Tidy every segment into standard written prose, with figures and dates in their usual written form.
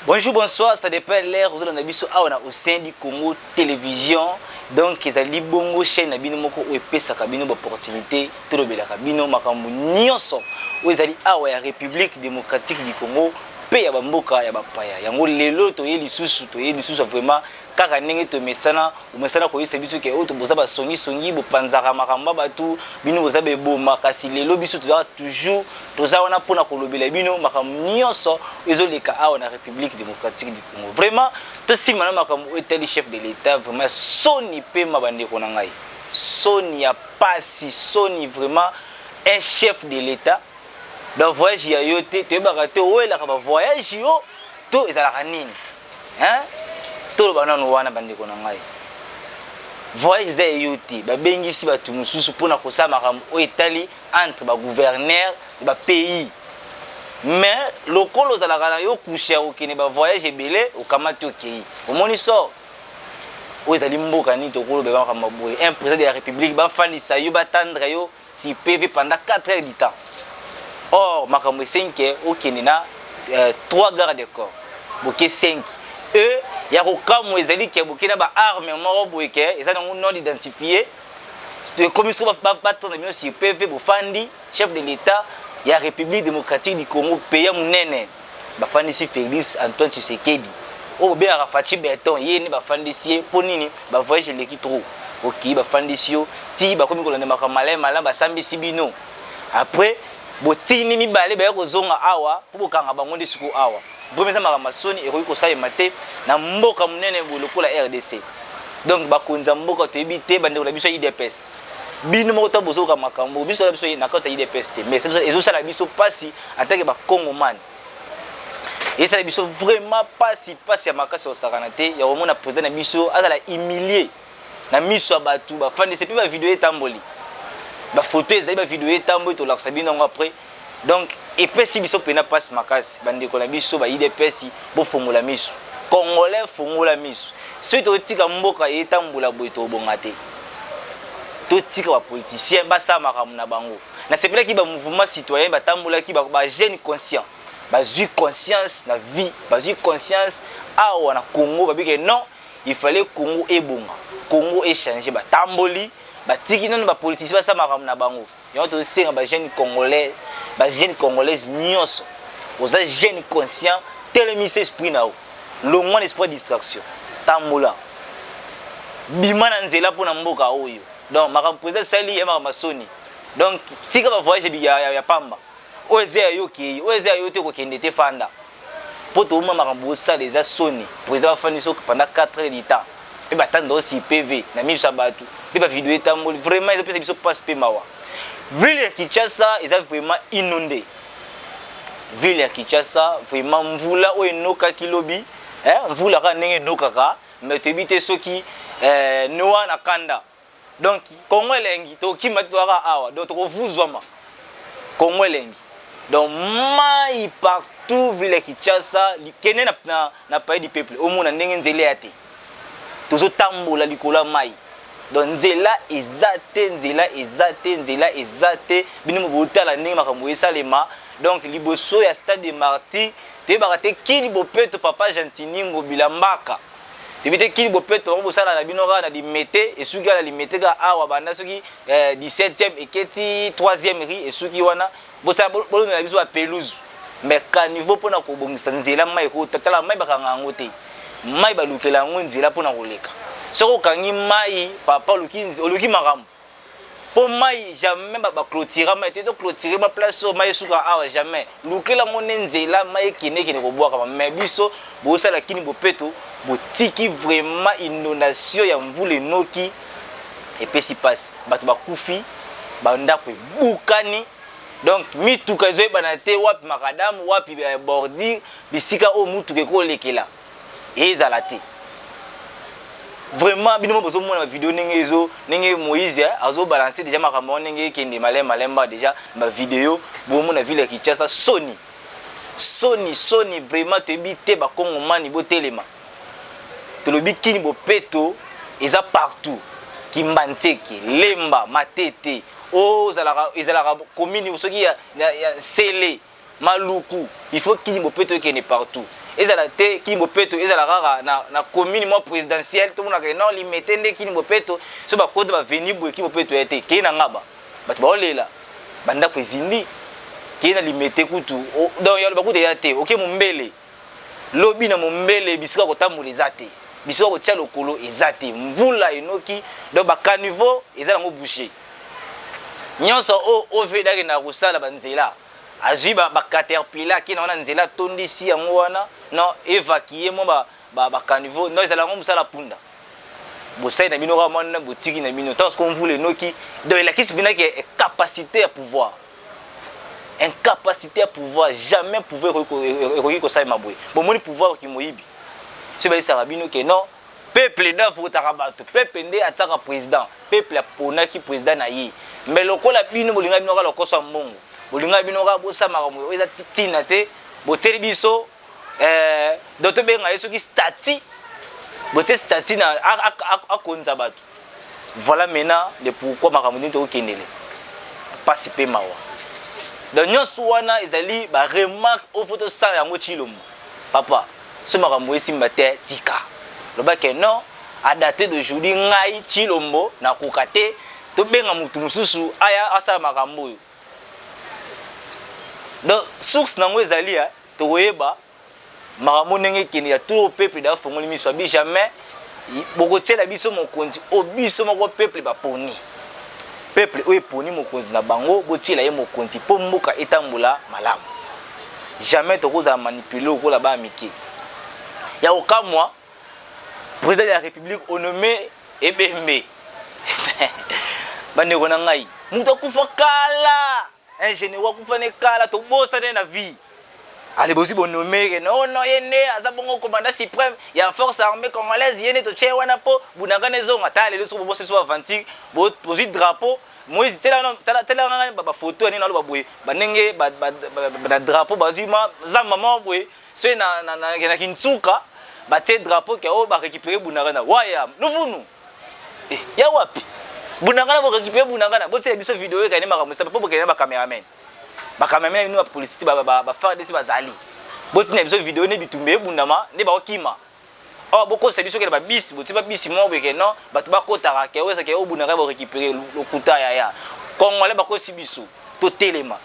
Bonjour, bonsoir, ça dépend de l'air. Vous avez au sein du Congo Télévision. Donc, ils ont bongo chaîne na bino moko epesa kabino opportunité to lobela kabino makambo nyonso. Ils ont awa ya République démocratique du Congo pe ya bamboka ya bapaya. Yango lelo to ye lisusu vraiment kaka ndenge to mesana ko yisa biso ke oto boza ba songi bo panzaka makamba batu bino boza be boma kasi lelo biso to toujours toza wana pona ko lobela bino makambo nyonso ezoleka awa na République démocratique du Congo. Vraiment to simana makambo etali chef de l'État vraiment soni pe mabande ko na ngai. Soni ya pasi soni vraiment un chef de l'État. Le voyage ya yote te bakate oela ka ba voyage yo to ezalaka nini? Hein? Tout le monde wana bandeko na ngai. Voyage za yote ba bengisi batu mususu pona kosa makambo o etali entre ba gouverneur de ba pays. Mais lokolo zalaka na yo kusha okene ba voyage ebele okamati okei. Omoni so o ezali mboka ni to kolo be ba makambo boye. Un président de la République ba falisa yo ba tendre yo si PV pendant 4 heures du temps. Or makambo 5 okene na 3 gardes de corps. Boke 5. Eux, il y a aucun moyen qui a beaucoup d'armes et ils ont non identifié. La commission va battre dans le PV Bofandi, chef de l'État, il y a la République démocratique du Congo, pays Mounene, Bafandi si Félix Antoine Tshisekedi. Oh, bien Rafachi Berton, il y a Bafandi si Ponini, Bavoyage l'équipe trop. Ok, Bafandi si ti, Bakomi Kolane Makamale, Malam, Basambi Sibino. Après, Botini mi balé, Bayozonga Awa, pour Kanga Bangonde Suko Awa. Vraiment ça m'a soni et ko sa maté na mboka munene boloko la RDC. Donc bakonza mboka to ebité bande la biso IDPS. Bino moko to bozo ka makambo biso la biso na kota IDPS te. Mais c'est ça ezo sala biso pasi en tant que ba Congoman. Et ça biso vraiment pasi ya makasi osakana te ya omona président na biso azala humilié na miso ya batu ba fandi c'est puis ba vidéo etamboli. Ba photo ezali ba vidéo etamboli to la sabino après. Donc, et puis si biso pena passe makasi, bande ko la biso ba IDPS bo fongola miso. Congolais fongola miso. Ceux to tika mboka etambula boy to bongate. To tika ba politicien ba sa makamu na bango. Na c'est ki ba mouvement citoyen ba tambula ki ba jeune conscient. Ba ju conscience na vie, ba ju conscience awa na Congo ba bike non, il fallait Congo ebonga. Congo échanger ba tamboli, ba tiki non ba politicien ba sa makamu na bango. Yo to senga ba jeune congolais ba jeune congolaise nyonso oza jeune conscient tel mise esprit nao le moins esprit distraction tambola bimana nzela pona mboka oyo donc makampoza sali ya masoni donc tika ba voyage ya pamba oze ayoki oze ayote ko kende te fanda poto uma makambo sali za soni président fandi so pendant 4 heures du temps et batando aussi PV na miso sabatu pe ba vidéo etamboli vraiment ils ont fait passe pe mawa. Ville ya Kinshasa est vraiment inondée. Ville ya Kinshasa vraiment mvula o enoka kilobi, mvula ka ndenge nokaka, mais tebite soki noa na kanda. Donc Congo elengi to kimati to aka awa, donc to vuzwama. Congo elengi. Donc mai partout ville ya Kinshasa, likene na pays du peuple, o mona ndenge nzele ate. Tozo tambola likola mai. Donc nzela ezate bino mobotala ndenge makambo esalema donc liboso ya stade de Martyrs te bakate kili bopeto papa Gentiningo bilambaka te bite kili bopeto bosala na bino na limete esuki ala limete ka awa banda soki 17e eketi 3e ri esuki wana bosala bolo na biso ya pelouse mais ka niveau pona ko bongisa nzela mai ko tatala mai bakanga ngote mai balukela ngo nzela pona koleka. Soko kangi mai papa oluki makambo po mai jamais ba clôturer mai te to clôturer ma place so mai suka awa jamais lukela ngone nzela mai kine ko boaka mais biso bo sala kini bopeto botiki vraiment inondation ya mvule noki et puis si passe batu bakufi banda ko bukani donc mituka zo banate wapi makadamu wapi bordi bisika o mutuke ko lekela ezalate. Vraiment bino bozo mona vidéo nenge Moïse azo balancer déjà makambo nenge kende malemba déjà ma vidéo bo mona ville ya Kinshasa Sony vraiment te bité ba Kongomani botelema te lobi kini bopeto eza partout Kimbantseke Lemba Matete o zalaka commune soki ya Sele Maluku il faut kini bopeto kende partout ezala te Kini Mopeto ezala kaka na commune moi présidentielle tout le monde a non limité nde Kini Mopeto so ba côté ba venir boye Kini Mopeto été ke na ngaba bato ba olela banda ko ezindi ke na limité kutu donc yalo ba kutu ya te OK Mombele lobi na Mombele bisika ko tambola ezate bisika ko tia lokolo ezate mvula enoki donc ba caniveau ezala ngo boucher nyonso o vedaki na kusala banzela azwi ba caterpillar ki na nzela tondisi yango wana non évacuer mo ba caniveau non ezala ngo musala punda bosai na bino ka mona botiki na bino tant qu'on voulait noki donc la kisi bina que capacité à pouvoir incapacité à pouvoir jamais pouvoir ko sa mabwe bon moni pouvoir ki moyibi c'est ba ça bino que non peuple da votaka bato peuple nde ataka président peuple apona ki président na yi mais lokola bino bolinga bino ka lokosa mbongo bolinga bino ka bosa makambo eza tina te boteli biso doto benga yeso ki stati bote stati na akonza bato voilà maintenant le pourquoi makambo nito okendele passe pe mawa donc nyonso wana ezali ba remarque au photo ça yango Chilombo papa ce makambo esimba te tika loba ke non à dater d'aujourd'hui ngai Chilombo na kokate to benga mutu mususu aya asala makambo yo donc source nango ezali to koyeba makambo ndenge kende ya tout peuple da fongoli miso abi jamais bokotela biso mokonzi obiso moko peuple baponi peuple oyo poni mokonzi na bango botila ye mokonzi po mboka etambola malamu jamais tokoza manipuler okola ba miki ya okamwa président de la république onommé Ebembe bande kona ngai mutu akufa kala ingénieur akufa ne kala to bosa na vie allez bosi bonommé que non yene azabongo commandant suprême ya force armée congolaise yene to che wana po bunangane zonga tale le so bosa so avantique bosi drapeau Moïse tela ba photo ni na lo baboye banenge ba drapeau bazima za maman boye so na Kintsuka ba tie drapeau ke o ba récupérer bunangana waya novunu ya wapi bunangana ba récupérer bunangana bo tie biso vidéo e kanema ka po bo kanema ba cameraman ba cameraman ni ba publicité ba faire des bazali bo tie biso vidéo ne bitumbe bunama ne ba okima oh boko c'est biso ke ba bis bo tie ba bis mo be ke non ba to ba kotaka ke o sa ke o bunangana ba récupérer lokuta ya Congolais ba ko sibiso to telema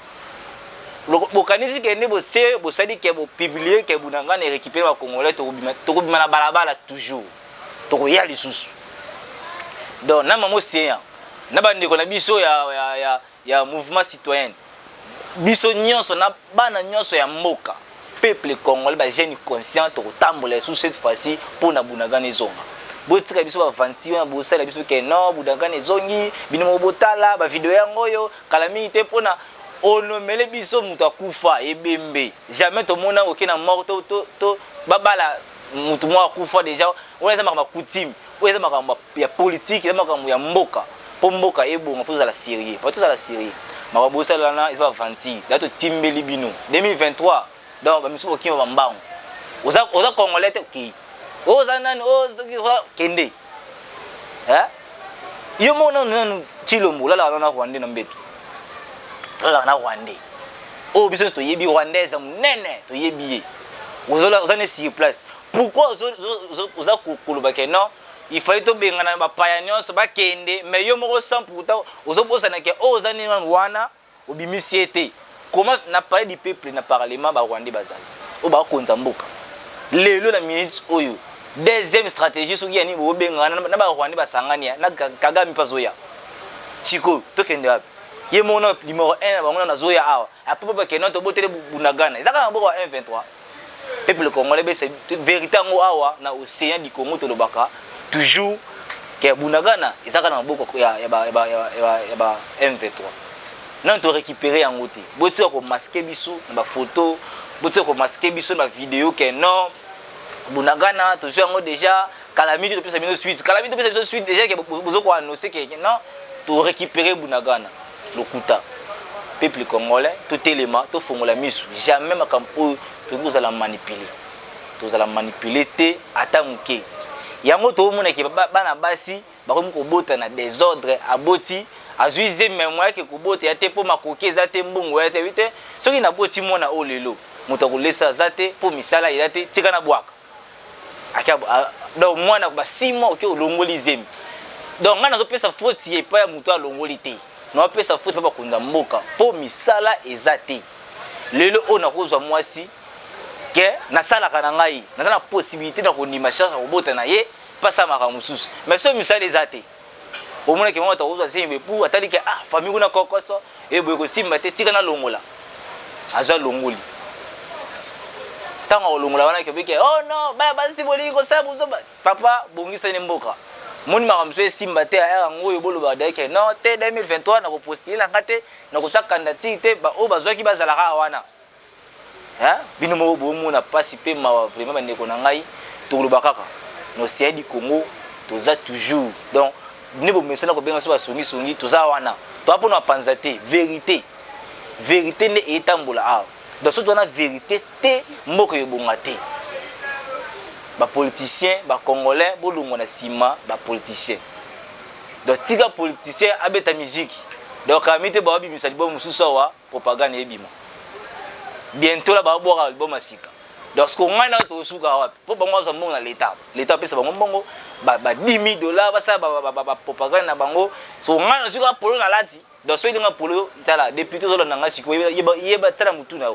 bokanisi ke ne bo se bo sadi ke bo publier ke bunangana récupérer ba Congolais to bima na balabala toujours to ko ya lisusu donc na mamo sien na bandeko na biso ya mouvement citoyen biso nyonso na bana nyonso ya mboka peuple congolais ba jeune conscient to tambola sous cette fois-ci pour na bunangana ezonga botika biso ba vanti na bo sala biso ke non bunangana ezongi bino mo botala ba video yango yo kala mingi te pona onomele biso mutu akufa Ebembe jamais to mona okena mort to babala mutu mo akufa déjà on eza makamba coutume on eza makamba ya politique eza makamba ya mboka po mboka ebonga faut la sérieux pas tout ça la sérieux makabo sala na eza vanti dato timbeli bino 2023 donc ba miso okima ba mbango oza congolais te ki oza nani oza kende yo mona nanu Chilombo la na Rwanda na mbetu la na Rwanda o biso to yebi rwandaise munene to yebi oza ne sur place pourquoi oza koloba ke non il fallait to bengana ba payanions ba kende mais yo moko sans pourtant ozo bosa na ke oza ni wana obimisiete comment na parler du peuple na parlement ba Rwanda bazali o ba konza mboka lelo la ministre oyo deuxième stratégie soki yani bo bengana na ba Rwanda basangania na Kagame pazoya siko to kende api ye mona numéro 1 ba mona na zoya awa apopo ba kenon to botele bunagana ezaka na boko 123 peuple congolais be c'est vérité ngo awa na océan du Congo to lobaka toujours que bunagana ezaka na boko ya ba M23 non to récupérer en côté botika ko masquer biso na ba photo botika ko masquer biso na vidéo que non bunagana toujours ngo déjà calamité de plus biso suite calamité de plus suite déjà que bozo ko annoncer que non to récupérer bunagana lokuta peuple congolais tout élément to fongola misu jamais makampo to la manipuler te atamuke yango to mona ke bana basi bakomi ko bota na désordre aboti azuize mémoire ke ko bota ya te po makoke za te mbongo ya te vite soki na boti mona o lelo moto akolesa zate po misala yate tika na bwaka akia donc mwana ba 6 mois oke olongoli zemi donc ngana zo pesa faute ye pa ya moto alongoli te no pesa faute pa bakunda mboka po misala ezate lelo ona kozwa mwasi ke nasalaka na ngai nazana possibilité na konima charge kobota na ye pasa maka mususu mais so misala ezate omona ke mama takozwa zemi pour atali ke famille kuna kokoso boye ko simba te tika na longola azwa longoli tanga olongola wana ke bike oh non basi boli ko sa buzo papa bongisa ni mboka moni makamso simba te aya ngoyo boloba dake non te 2023 na ko postuler ngate na ko taka candidature te ba o bazwaki bazala ka wana bino mo bomu na pasi pe ma vraiment bandeko na ngai toloba kaka no c'est du Congo toza toujours donc ne bo mesana ko benga so ba songi toza wana to apo na panza te vérité ne etambola donc surtout na vérité te moko yobonga te ba politicien ba congolais bolungo na sima ba politicien donc tika politicien abeta musique donc amite ba bimisa libo mususu wa propagande ebima bientôt la ba boka album asika donc ce qu'on a na to suka wapi po bango za mbongo na l'état pesa bango mbongo ba $10,000 basa ba propagande na bango so ngana suka polo na lati donc so ilinga polo itala député zo na ngasiko yeba tsala mutu na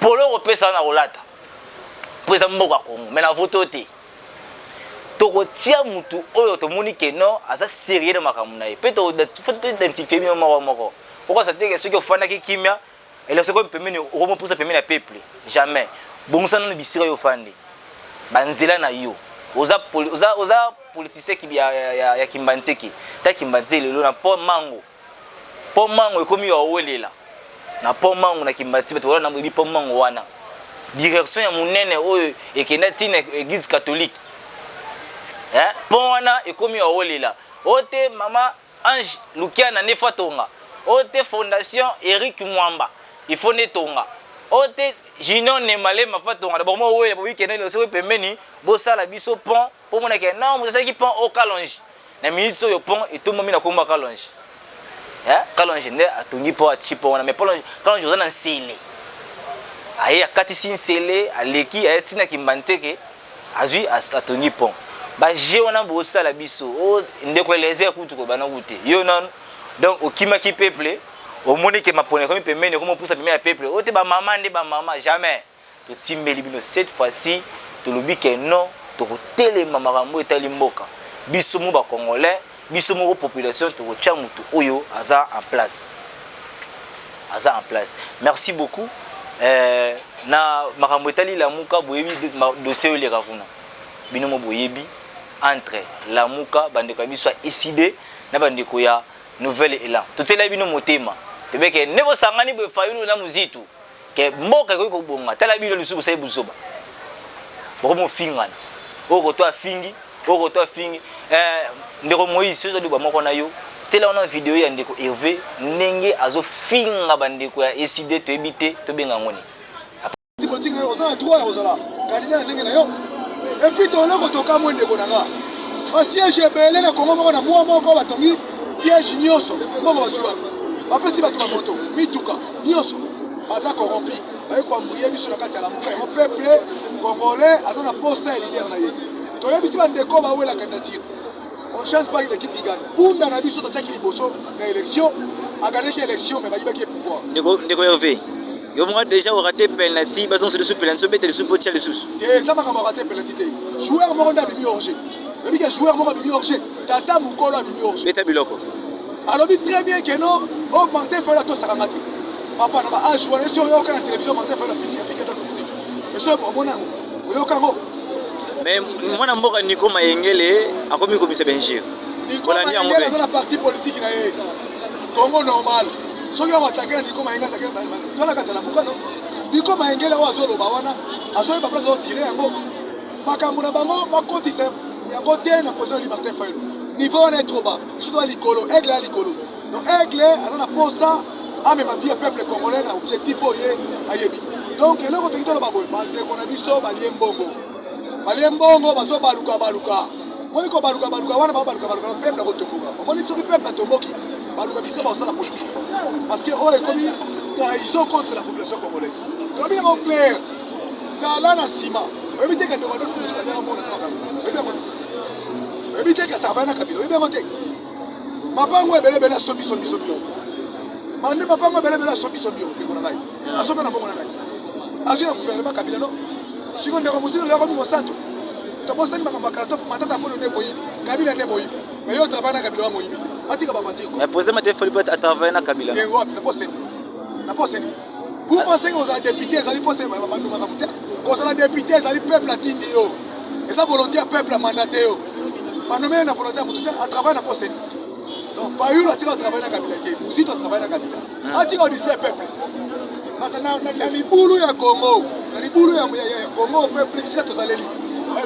polo ko pesa na olata pesa mboka Kongo mais na voto te to ko tia mutu oyo to moni ke non asa sérieux de makamuna pe to identifier mi moko pourquoi ça dit que ceux qui fana ki kimia et le second pemene o mo pousa pemene peuple jamais bongosa na bisira yo fande banzela na yo oza politicien ki ya kimbanteki ta kimbanzele lo na po mango ekomi yo olela na po mango na kimbati beto na mbi po mango wana direction ya munene oyo ekenda tina église catholique po wana ekomi yo olela ote mama Ange Lukiana nefa tonga ote fondation Eric Mwamba ifonde tonga ote Junior Nemale mafatonga d'abord moi oyo bobi kena le so pemeni bo sala biso pont po mona ke non mo saki pont au Kalonji na ministre yo pont et tout momi na komba Kalonji Kalonji ne atungi po a chipo wana mais Kalonji ozana nsele aye akati sinsele aleki ayetina kimbanteke azui atungi pont ba je wana bo sala biso o ndeko eleze kutu ko bana kute yo non donc okima ki peuple au monde que ma pone comme pemene comme pour ça pemene peuple ote ba maman ne ba maman jamais to timbeli bino cette fois-ci to lobi que non to telema makambo etali mboka biso mu ba congolais biso mu population to tia mutu oyo aza en place merci beaucoup na makambo etali la muka boyebi dossier ole ka kuna bino mo boyebi entre la muka bandeko biso décidé na bandeko ya nouvelle élan to tela bino motema tebeke nebo sangani bo fayulu na muzitu ke mboka ko bonga tala bino lisubu sai buzoba bomo fingana oko to afingi ndeko Moïse zo liba moko na yo tela ona video ya ndeko Hervé ndenge azo finga bandeko ya décider to ebite to benga ngoni politique na ozala droit ozala candidat ndenge na yo et puis to loko to ka mwende ko nanga ba siège belé na Congo moko na mwa moko batongi siège nyoso moko basuwa bapesi bato ba moto mituka nyoso baza corrompu baye ko ambuye biso na kati ya la moka yo peuple congolais azana posa leader na ye to yebisi ba ndeko ba wela candidature on ne change pas l'équipe qui gagne punda na biso to tchaki liboso na élection a gagné qui élection mais ba yibaki pouvoir ndeko Hervé yo moi déjà au raté penalty bazon se sous penalty so bete le sous potia le sous et ça m'a raté penalty joueur moko na bimi orgé le que joueur moko bimi orgé tata mukolo bimi orgé beta biloko alors dit très bien que non oh Martin Fayulu to sakamati papa na ba joueur sur yo kana télévision Martin Fayulu fini Afrique de musique et ça bon mona yo kango mais mwana mboka Nico Mayengele akomi komisa Benjir Nico Mayengele c'est la partie politique na ye Congo normal so yo attaquer Nico Mayengele attaquer to la kata la mukano Nico Mayengele wa solo ba wana aso ba place o tirer yango makambo na bango bakotisa yango te na position de Martin Fayulu niveau on est trop bas je dois l'icolo aigle à l'icolo donc aigle à la posa a même vie peuple congolais na objectif oye ayebi donc le ko tengito ba boy bande ko na biso baliembongo baso baluka moni ko baluka wana ba baluka peuple ko tokoka moni soki peuple tomboki baluka biso ba osala politique parce que oye komi trahison contre la population congolaise. Comme il est mon clair, ça là na sima. Évitez que nous avons fait muscle à mon évitez que Tavana Kabila. Évitez papa moi bela sobi. Mande papa moi bela sobi. Asoma na bongo na ngai. Azina gouvernement Kabila non. Si on est remonté le roi Monsanto. Tobosani makamba karato matata polo ne boyibi. Kabila ne boyibi. Mais yo Tavana Kabila boyibi. Atika ba vanti ko. Mais président Martin Fayulu peut Tavana Kabila. Yengo na poste. Na poste. Vous pensez que aux députés ils allaient poster bandu makamuta? Quand les députés ils allaient peuple à tindi yo. Et ça volonté peuple à mandater yo. Manomé na volonté à travers na poste. Donc Fayulu a tiré au travail na Kabila. Muzito au travail na Kabila. Atika au lycée peuple. Na libulu ya Congo. Na libulu ya Congo peuple pisa tozaleli.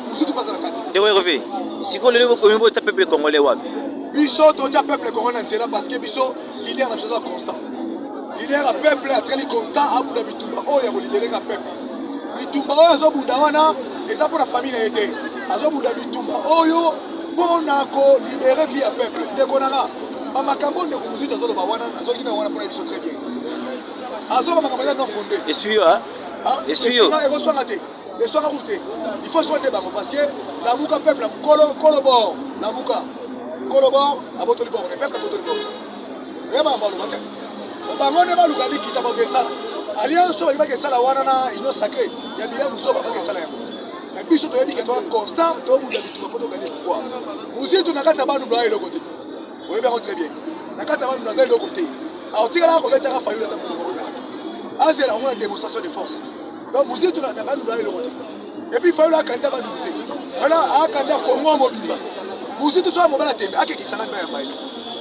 Muzito passe na kati. De revé. Si ko lelo ko mbo tsa peuple congolais wapi? Biso to ja peuple congolais nzela parce que biso leader na chose constant. Leader a peuple a très constant à Bouddha Bitumba. Oh ya ko libérer ka peuple. Bitumba oyo zo Bouddha wana eza pour la famille na été. Azo Bouddha Bitumba oyo bona ko libérer via peuple. De konanga. Mama kambo de muzito zo ba wana azo kina wana pour biso très bien. Azo mama kambo non fondé. Et suyo hein? Et suyo. Il faut soigner parce que la Mouka peuple, Kolobor, la Mouka, Kolobor, a voté le peuple, a voté le peuple. Vraiment, on ne va pas nous quitter pour que ça. Alliance, on va que ça la wana, ils ont sacré. Il y a bien vous sauver pas que ça là. Mais puis surtout, il y a que constant, tu vous avez tout pour gagner pouvoir. Vous êtes na kata ba nous de l'autre côté. Vous voyez bien très bien. Na kata ba nous de l'autre côté. Alors tira là, on est à Fayulu dans le. Ah c'est là on a une démonstration de force. Donc vous êtes na ba nous de l'autre côté. Et puis Fayulu a candidat ba douter. Voilà, a candidat Congo mobile. Vous êtes sur mobile tembe, a qui sanga ba mai.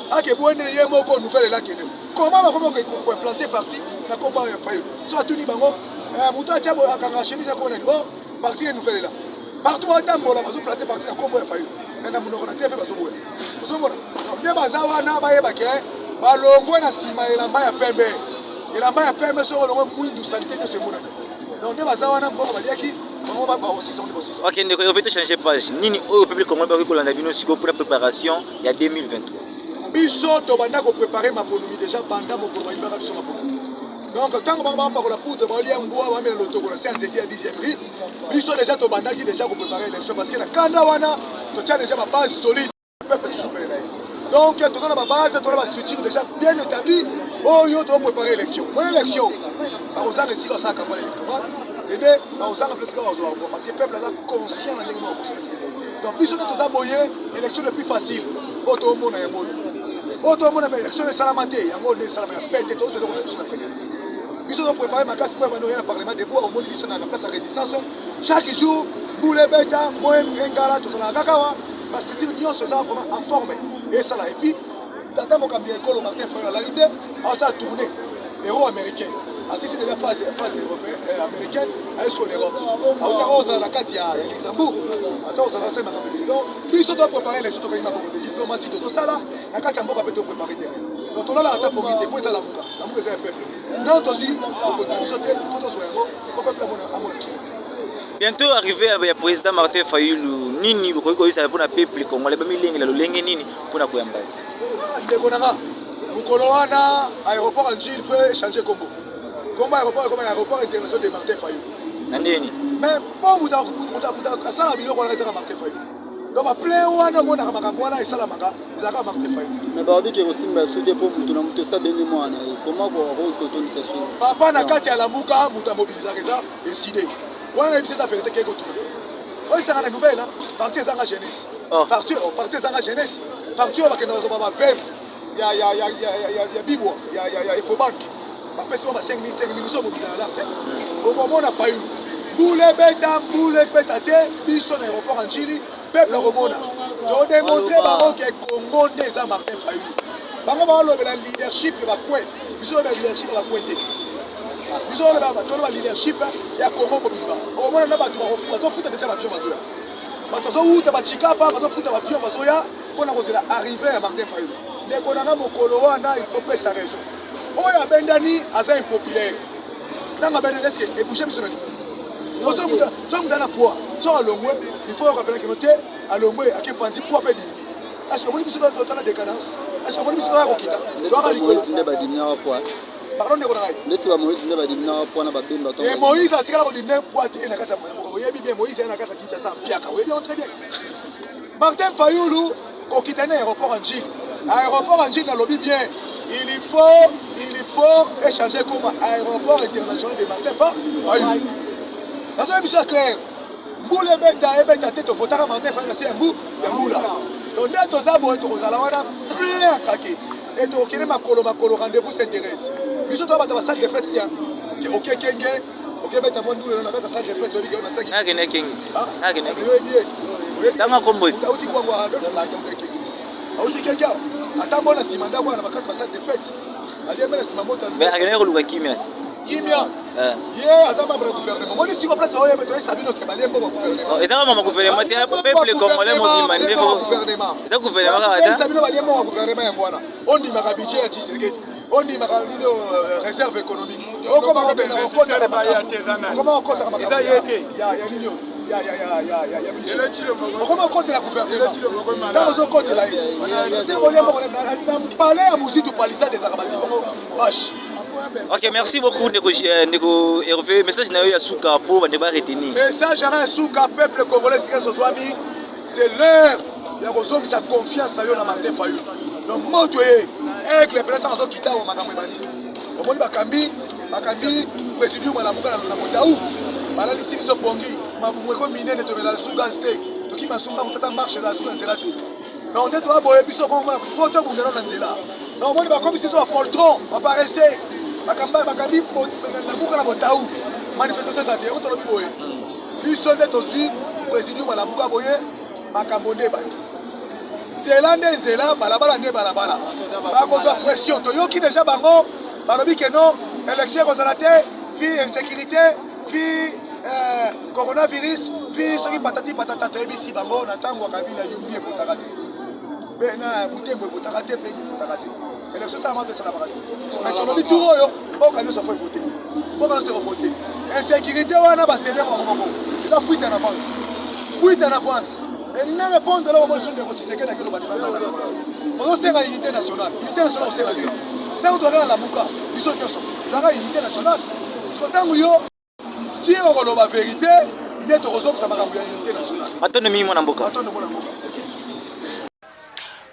A que bonne yé moko nouvelle là kele. Comment va comment ko implanter parti na combat ya Fayulu. So atuni bango, muto a tiabo akanga chemise ko na bon, parti les nouvelles là. Partout on tambola bazo planter parti na combat ya Fayulu. Na munoko na TV bazo boya. Bazo mona. Donc ne bazawa na ba yeba ke ba longwe na sima elamba ya pembe. Elamba ya pembe so longwe mwindu santé de ce monde. Donc ne bazawa na mboko baliaki. Ok, on va te changer page. Nini au peuple congolais va kolanda bino siko pour la préparation il y a 2023. Biso to banda ko préparer ma bonomi déjà banda mo ko ba biso ma bonomi. Donc tant que bamba pa ko la poudre ba lia mboa ba me le toko la séance qui a 10e prix. Biso déjà to banda qui déjà ko préparer l'élection parce que la kanda wana to tia déjà ma base solide peuple qui joue là. Donc to na ma base, to na ma structure déjà bien établie. Oh yo to préparer l'élection. Mon élection. Par exemple si on ça campagne électorale. Parce que le peuple est conscient de l'élection. Donc, si on a l'élection la plus facile, auto monde a l'élection de Salamate, il y a un mot de Salamate, il y a préparé ma classe pour venir au Parlement de Bois, au monde de la place de résistance. Chaque jour, pour les bêtas, moi, un gars, tout ça, parce que l'union se sent vraiment en forme. Et ça là, et puis, t'as mon cambien école au Martin Fayulu, la réalité, ça a tourné. Héros américain. Si c'est déjà phase européenne, américaine, est-ce qu'on est Europe? Alors, on a la carte à Luxembourg. Attends, on a fait ma campagne. Donc, lui, il doit préparer les autres de diplomatie, tout ça là. La carte à Mboka peut préparer. Donc, on a la table pour guider. Pour ça, la Mboka. La Mboka, c'est un peuple. Non, aussi, on continue. Il faut que ce soit un mot. On peut à mon équipe. Bientôt arrivé avec le président Martin Fayulu, nini vous croyez que ça va pour le peuple congolais, pas milenge la lolenge nini pour na kuyamba. Ah, ndekonanga. Mukoloana aéroport en Gilles fait changer Congo. Comme aéroport international de Martin Fayulu. Nandeni. Mais bon muta ça la biloko na ezaka Martin Fayulu. Donc a plein wana mona makambo wana esala maka ezaka Martin Fayulu. Mais ba biki ko simba soutien pour mutu na mutu sa beni mwana. Comment ko toni ça sur. Papa na kati ya la muka muta mobiliser ça décider. Wana ebisa vérité ke ko tuna. Oyi sanga na nouvelle parti sanga jeunesse. Parti sanga jeunesse. Parti ba kena zo ba veuve. Ya Bibwa, ya Efobank. Parce qu'on va 5 000 sommes là. Au moment où on a failli, boule bêta, biso dans l'aéroport en Chili, peuple remonte. Donc démontrer que Congo des Martin Fayulu. Bango ba lo la leadership ba kwe. Biso la leadership ba kwete. Biso la leadership ya Congo Mobimba. Au moment na ba tu ba futa déjà ba fion bazoya. Ba to zo uta ba chikapa ba zo futa ba fion bazoya pour na kozela arriver à Martin Fayulu. Les konanga mokolo wana il faut pas sa raison. Oya bendani aza impopulaire. Nanga bendani est-ce que bouger biso na. Oso muta na poids. So alongwe, il faut rappeler que noté alongwe akepanzi poids pe diminuer. Est-ce que mon biso doit être en décadence? Est-ce que mon biso doit kokita? Doit aller ko ndé ba diminuer poids. pardon ndeko na ngai ndeti ba Moïse nde badimina mpona babemba to Moïse atikala kodimina poate na kati ya mboka oyebi bien Moïse na kati ya Kinshasa mpiaka oyebi très bien Martin Fayulu kokitana aéroport en Chine aéroport en Chine alobi bien il faut échanger comme aéroport international de Martin Fayulu nazo yebi clair mbula ebeta te tofotaka Martin Fayulu na mbu ya mbula donc nde toza boye tokozala wana plein à craquer et tokende makolo rendez-vous s'intéresse biso to bato ba salle de fête tiens ok kenge ok beta mo ndule na kata salle de fête zoli na saki nake ne kenge nake ne bien tanga kombo uti kwa ngwa ndo kenge uti kenge ata mbona simanda kwa na bakati ba salle de fête ali mena simamoto mais akene ko luka kimia ye aza membre ya gouvernement moni siko place oyo beto sabino ke balembo ba gouvernement ezaka mama gouvernement te peuple congolais mobimba nde fo eza gouvernement kaka sabino balembo ba gouvernement yango wana ondimaka budget ya Tshisekedi ondimaka lino réserve économique okoma kopena okota na makambo ya nini ya budget okoma okota na gouvernement dans les côtés là c'est bolembo na parler à muzitu palisa des arabasi bongo vache. Ok, merci beaucoup Ndeko Hervé. Message na yo ya Souka pour bande ba retenir. Message na Souka peuple congolais qui se soit mis, c'est l'heure ya kozo sa confiance na yo na Martin Fayulu. Donc moto avec les prétendants zo kita wa makambo bandi. Omoni bakambi président mala muka na Motaou. Bala lisiki so bongi, mabumu ko minene to bela Souka state. To ki masunga mutata marche la Souka nzela te. Donc ndeto aboye biso ko ngona photo bundana na nzela. Donc omoni bakombi siso poltron, apparaissait bakambi na buka na Motaou manifestation za te ko tolobi boye biso nde tozwi président la buka boye makambo nde bandi nzela nde nzela balabala nde balabala bakozwa pression toyoki déjà bango balobi ke non élection ekozala te vi insécurité vi coronavirus vi soki patati patata toyebisi bango na ntango ya Kabila yumbi efotaka te mpe na butembo efotaka te mpengi efotaka te élection ça m'a ça mais tolobi tout oyo okani so faut voter okani so voter insécurité wana ba sévère moko ça fuite en avance et n'a répondre là au moins sur de Tshisekedi na kilo banimana on sait la unité nationale on sait la guerre là on doit la buka biso nyoso la unité nationale parce que tango yo ti on la vérité net rezo ça makambo ya unité nationale autonomie mwana mboka OK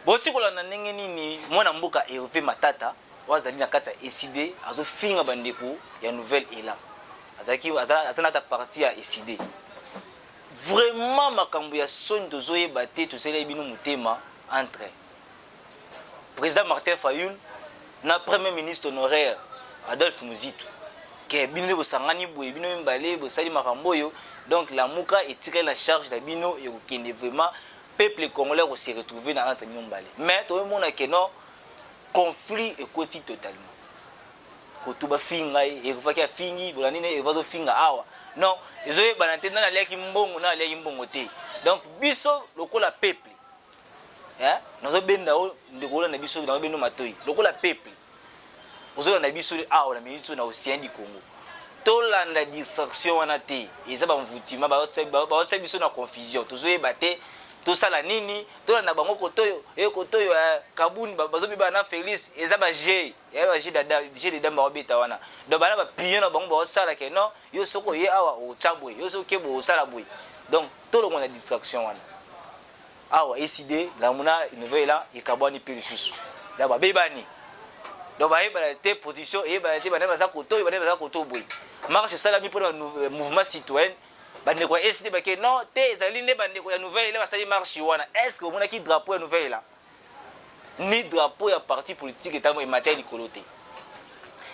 boti kolanda ndenge nini mwana mboka Hervé Matata wazali na kati ya ECD azofinga bandeko ya nouvelle élan azana ta partie ya ECD vraiment makambo ya soni tozoyeba te tozeli bino motema entre président Martin Fayulu na premier ministre honoraire Adolphe Muzitu ke bino bosangani boye bino mbale bosali makambo yo donc la muka etikali la charge da bino et okende vraiment peuple congolais se retrouver dans entre mbale mais to mona ke non conflit ekoti totalement kotuba finga e kufaki afingi bolanine e vazo finga awa non ezoye banante na leki mbongo na leki mbongo te donc biso lokola peuple nozo benda o ndekola na biso na bendo matoi lokola peuple ozola na biso awa na ministre na océan du Congo tolanda distraction wana te eza ba mvutima ba otsa biso na confusion tozoye bate tosala nini tolanda bango kotoyo kotoyo kabuni bazobi bana Félix eza ba G ya ba G dada G de damba obeta wana donc bana ba pion na bango ba osala ke non yo soko ye awa o tsabwe yo soko ke bo osala boy donc tolongo na distraction wana awa ECD la mona nouvelle là ikabwani pe lisusu da ba bebani donc ba yeba te position et ba te bana za kotoyo bana za kotoyo boy marche salami pour un mouvement citoyen bande ko ECD ba ke non te ezali ne bande ko ya nouvelle là basali marche wana est-ce que mona ki drapeau ya nouvelle là ni drapeau ya parti politique etango e matel ikolote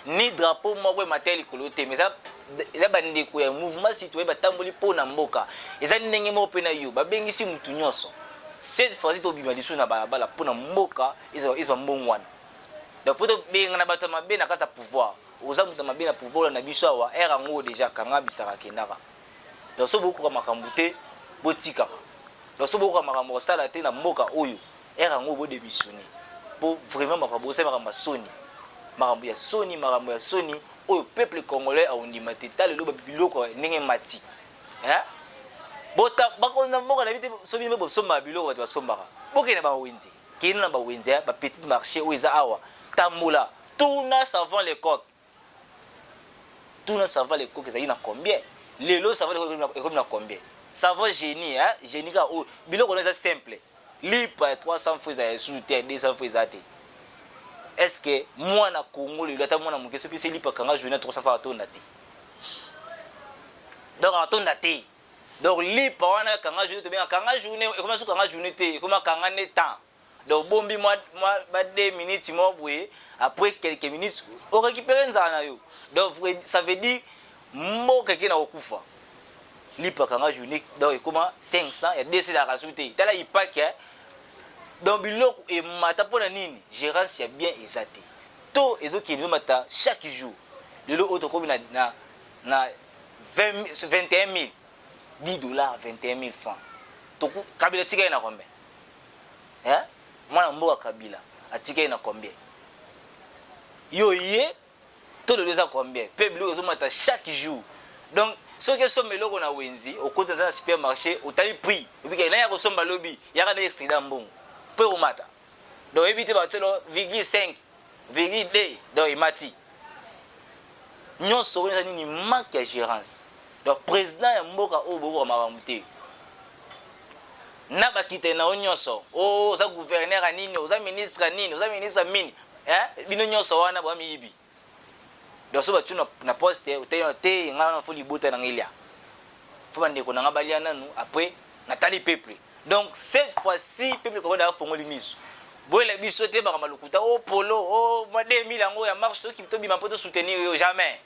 ni drapeau moko e matel ikolote mais ça eza bande ko ya mouvement citoyen batamboli pona mboka eza ndenge mo pena yo babengisi mutu nyonso cette fois to bima lisu na balabala pona mboka izo mbongwana donc poto benga na bato mabe na kata pouvoir oza mutu mabe na pouvoir na biso awa era ngo déjà kanga bisaka kendaka donc so beaucoup makambo te botika donc so beaucoup makambo sala te na mboka oyo era ngo bo démissionner pour vraiment makambo ça makambo soni makambo ya soni oyo peuple congolais a ondima te tale lo biloko ndenge mati bota bakonza mboka na bité so bino bo somba biloko bato basombaka bokena ba wenzi kina na ba wenzi ba petit marché oyo eza awa tamula tuna savant les coques tout le savoir les coques ça combien les lots savoir les coques na combien savoir génie hein génie ka o biloko na simple lipa 300 fois za sous terre 200 fois za te est-ce que moi na Congo le lata moi na mukeso puis c'est lipa kanga journée 300 fois atonda te donc atonda te donc lipa wana kanga journée to bien kanga journée et comment sous kanga journée te comment kanga ne temps donc bombi moi ba 2 minutes moi boye après quelques minutes on récupère nzana yo donc ça veut dire mboka kina okufa lipa kanga journée donc comment 500 il y a 200 à rajouter tala ipak donc biloko et mata pona nini gérance ya bien ezate to ezoki ni mata chaque jour lelo auto comme na 21 000 $10 21 000 francs to kabila tika ina combien hein mwana mboka kabila atika ina combien yo yé to le za combien peuple ezomata chaque jour donc ce que sont meloko na wenzi au côté dans supermarché au taille prix obika na ya ko somba lobby ya kana excédent mbongo peu au matin donc éviter batelo 0,5 0,2 donc imati nyon so wona nini manque de gérance donc président ya mboka o boko mabamuté na bakite na onyoso o za gouverneur anini o za ministre anini o za ministre mini bino nyoso wana bwa miyibi donc so batu na poste te ngana fo libota na ngilia fo bande ko na ngabalia nanu après natali peuple donc cette fois-ci peuple ko na fongoli miso boile biso te ba malukuta o polo o ma 2000 yango ya marche to ki to bima poto soutenir yo jamais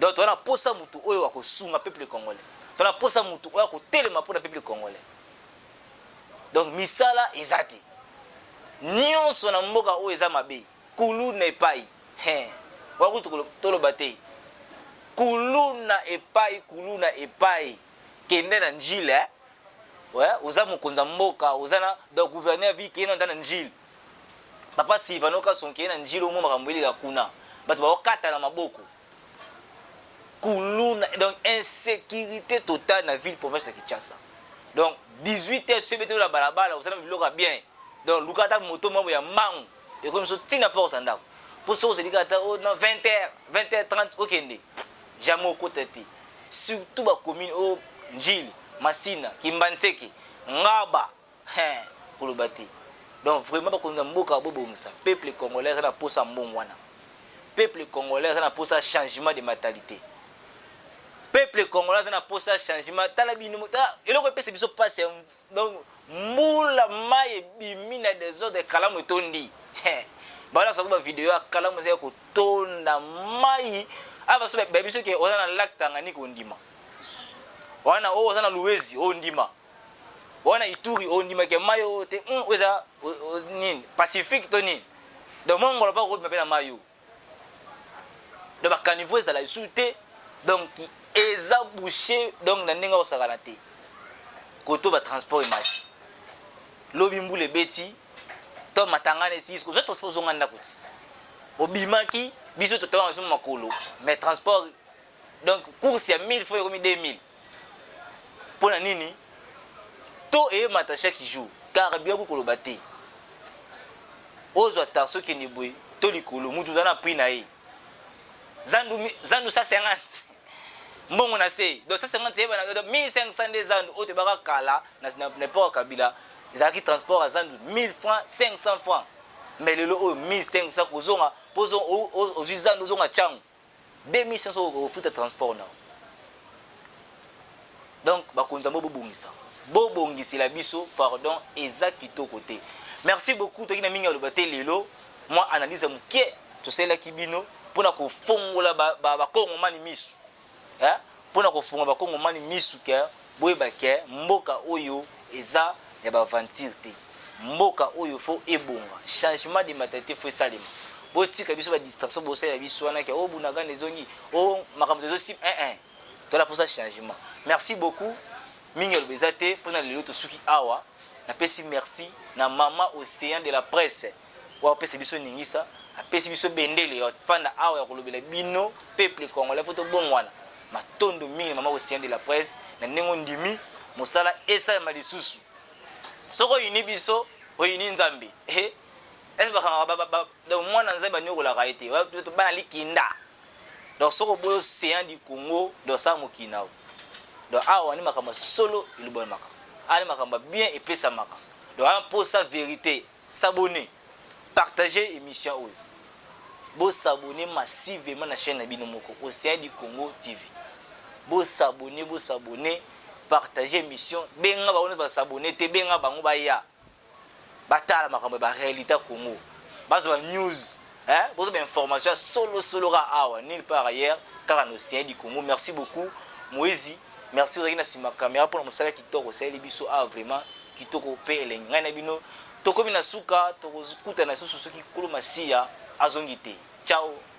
donc on a posa mutu oyo akosunga peuple congolais on a posa mutu oyo akotelema pour le peuple congolais donc misala ezati nyonso na mboka oyo eza mabe kulu na epai wakutu toloba te kulu na epai kende na njile oza mokonza mboka oza na donc gouverneur vi kende na njile papa Sivanoka son kende na njile omo makambo elika kuna bato bakokata na maboko kulu na donc insécurité totale na ville province de Kinshasa donc 18h ce bété la balabala oza na biloko bien donc lukata moto mambo ya mangu et comme ça tina pas osandako pour ça on se dit que oh non 20h30 okende jamais au côté surtout ba commune au Njili Masina Kimbanseke Ngaba kolobati donc vraiment ba konza mboka bobongisa peuple congolais na posa mbongo wana peuple congolais na posa changement de mentalité peuple congolais na posa changement tala bino ta eloko pese biso passe donc mula maye bimina des autres kalamu tondi bala sababu video ya kalamu zeko kotonda mai aba so biso ke ozana lac Tanganyika ondima wana o ozana Luwezi ondima wana Ituri ondima ke mayo te oza nini Pacifique to nini donc mongola pa ko mapena mayo de ba caniveau za la souté donc eza bouché donc na ndinga osakana te koto ba transport imati lobi mbule beti to matangane si ko transport zonga ndakuti obimaki biso to tawa so makolo mais transport donc course ya 1000 fois comme 2000 pona nini to e mata chaque jour car bien ko koloba te ozo attention ki ni boy to likolo mutu zana prix na ye zandu 150 mbongo na se donc 150 yeba na 1500 des zandu ote baka kala na pas kabila ezaki transport à zandu 1000 francs 500 francs mais le lot 1500 kozonga pozo aux zandu zonga chang 2500 au foot de transport na donc bakonza bobongisa la biso pardon ezakito côté merci beaucoup to kina minga lobate lelo moi analyse mukie to sela kibino pona ko fongola ba kongomani misu pona ko fongola ba kongomani misu ke boyeba ke mboka oyo eza ya ba aventure te mboka oyo fo ebonga changement de mentalité fo salima botika biso ba distraction bo sela biso wana ke obunaga nezongi o makambo zo sim to la pour ça changement merci beaucoup minga lobezate pona lelo to suki awa na pesi merci na mama océan de la presse wa pesi biso ningisa apesi biso bendele yo fanda awa ya kolobela bino peuple congolais foto bongwana matondo mingi mama océan de la presse na nengo ndimi mosala esa ya malisusu soko yini biso oyini nzambe est ba mwana nzambe nyokola kaite to bana likinda donc soko boyo océan du Congo donc ça mokinao donc awa ni makamba solo ilubona makamba ani makamba bien epesa makamba donc pour sa vérité s'abonner partager émission oyo bo s'abonner massivement na chaîne na bino moko Océan du Congo TV bo s'abonner partager émission benga ba s'abonner te benga bango ba ya batala makambo ba réalité Congo bazo news bozo ba information solo ra awa nulle part ailleurs car en Océan du Congo. Merci beaucoup Moïse, merci aux na sima caméra pour mo sala kitoko sala biso a vraiment kitoko pe elenga na bino toko bina suka toko kuta na susu soki kuluma siya azongite. Ciao.